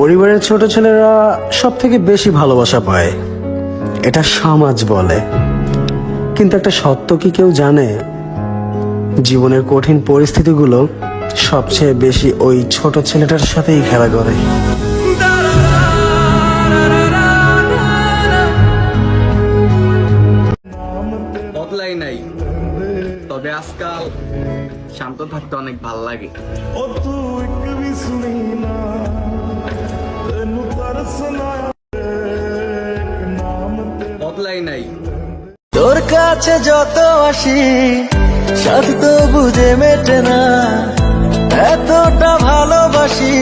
পরিবারের ছোট ছেলেরা সব থেকে বেশি ভালোবাসা পায়, এটা সমাজ বলে। কিন্তু একটা সত্য কি কেউ জানে? জীবনের কঠিন পরিস্থিতিগুলো সবচেয়ে বেশি ওই ছোট ছেলেটার সাথেই খেলা করে। বদলাই নাই, তবে আজকাল শান্ত থাকতে অনেক ভাল লাগে। বদলাই নাই, তোর কাছে যত আসি সাথ তো বুঝে মেটে না, এতটা ভালোবাসি